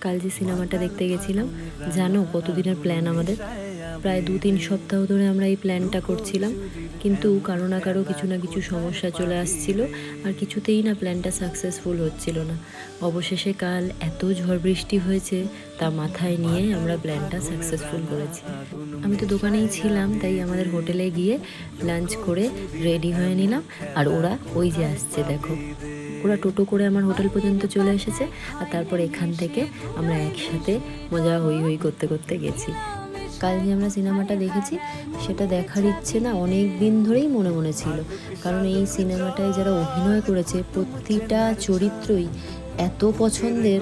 কাল যে সিনেমাটা দেখতে গেছিলাম, জানো কতদিনের প্ল্যান আমাদের? প্রায় 2-3 সপ্তাহ ধরে আমরা এই প্ল্যানটা করছিলাম, কিন্তু কারো না কারো কিছু না কিছু সমস্যা চলে আসছিল আর কিছুতেই না প্ল্যানটা সাকসেসফুল হচ্ছিল না। অবশেষে কাল এত ঝড় বৃষ্টি হয়েছে, তা মাথায় নিয়ে আমরা প্ল্যানটা সাকসেসফুল করেছি। আমি তো দোকানেই ছিলাম, তাই আমাদের হোটেলে গিয়ে লাঞ্চ করে রেডি হয়ে নিলাম। আর ওরা ওই যে আসছে, দেখো, ওরা টোটো করে আমার হোটেল পর্যন্ত চলে এসেছে। আর তারপর এখান থেকে আমরা একসাথে মজা হই হই করতে করতে গেছি। কাল যে আমরা সিনেমাটা দেখেছি, সেটা দেখার ইচ্ছে না অনেক দিন ধরেই মনে মনে ছিল। কারণ এই সিনেমাটায় যারা অভিনয় করেছে, প্রতিটা চরিত্রই এত পছন্দের,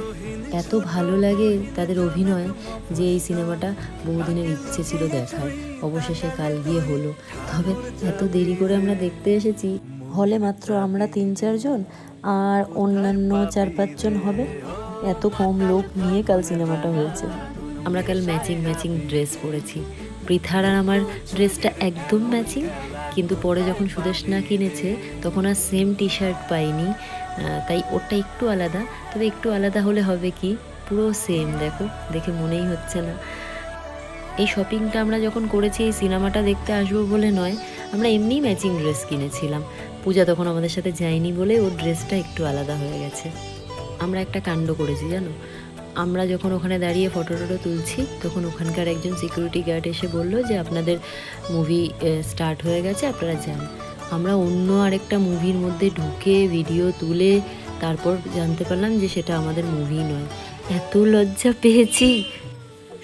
এত ভালো লাগে তাদের অভিনয়, যে এই সিনেমাটা বহুদিনের ইচ্ছে ছিল দেখার। অবশেষে কাল গিয়ে হলো। তবে এত দেরি করে আমরা দেখতে এসেছি, হলে মাত্র আমরা 3-4 জন, আর অন্যান্য 4-5 জন হবে। এত কম লোক নিয়ে কাল সিনেমাটা হয়েছে। আমরা কাল ম্যাচিং ড্রেস পরেছি। পৃথার আর আমার ড্রেসটা একদম ম্যাচিং, কিন্তু পরে যখন সুদেশনা কিনেছে তখন আর সেম টি শার্ট পাইনি, তাই ওটা একটু আলাদা। তবে একটু আলাদা হলে হবে কি, পুরো সেম। দেখো, দেখে মনেই হচ্ছে না। এই শপিংটা আমরা যখন করেছি এই সিনেমাটা দেখতে আসবো বলে নয়, আমরা এমনিই ম্যাচিং ড্রেস কিনেছিলাম। পূজা তখন আমাদের সাথে যায়নি বলে ওর ড্রেসটা একটু আলাদা হয়ে গেছে। আমরা একটা কাণ্ড করেছি জানো, আমরা যখন ওখানে দাঁড়িয়ে ফটো তুলছি, তখন ওখানকার একজন সিকিউরিটি গার্ড এসে বলল যে আপনাদের মুভি স্টার্ট হয়ে গেছে, আপনারা যান। আমরা অন্য আরেকটা মুভির মধ্যে ঢুকে ভিডিও তুলে তারপর জানতে পারলাম যে সেটা আমাদের মুভি নয়। এত লজ্জা পেয়েছি।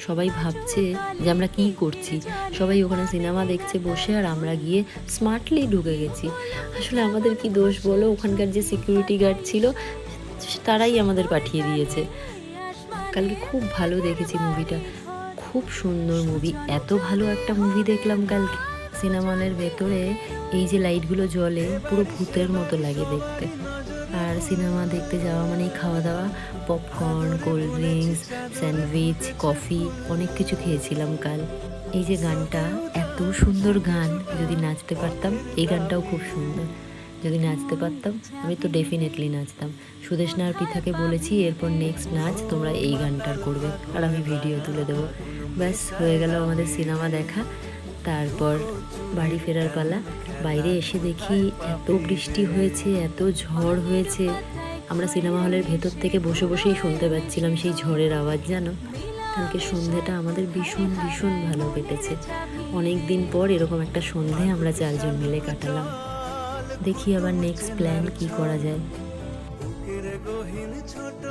সবাই ভাবছে যে আমরা কী করছি, সবাই ওখানে সিনেমা দেখছে বসে, আর আমরা গিয়ে স্মার্টলি ঢুকে গেছি। আসলে আমাদের কি দোষ বলো? ওখানকার যে সিকিউরিটি গার্ড ছিল, তারাই আমাদের পাঠিয়ে দিয়েছে। কালকে খুব ভালো দেখেছি মুভিটা, খুব সুন্দর মুভি। এত ভালো একটা মুভি দেখলাম কালকে। সিনেমা হলের ভেতরে এই যে লাইটগুলো জ্বলে, পুরো ভূতের মতো লাগে দেখতে। আর সিনেমা দেখতে যাওয়া মানেই খাওয়া দাওয়া, popcorn, cold drinks, sandwich, coffee, অনেক কিছু খেয়েছিলাম কাল। এই যে গানটা, এত সুন্দর গান, যদি নাচতে পারতাম। এই গানটাও খুব সুন্দর, যদি নাচতে পারতাম আমি তো ডেফিনেটলি নাচতাম। সুদেশনা আর পৃথাকে বলেছি এরপর নেক্সট নাচ তোমরা এই গানটার করবে, আর আমি ভিডিও তুলে দেবো। ব্যাস হয়ে গেল আমাদের সিনেমা দেখা। তারপর বাড়ি ফেরার পালা। বাইরে এসে দেখি এত বৃষ্টি হয়েছে, এত ঝড় হয়েছে। আমরা সিনেমা হলের ভেতর থেকে বসে বসেই শুনতে পাচ্ছিলাম সেই ঝড়ের আওয়াজ। জানো, কালকে সন্ধেটা আমাদের ভীষণ ভীষণ ভালো কেটেছে। অনেক দিন পর এরকম একটা সন্ধে আমরা 4 জন মিলে কাটালাম। দেখি আবার নেক্সট প্ল্যান কি করা যায়। ছোট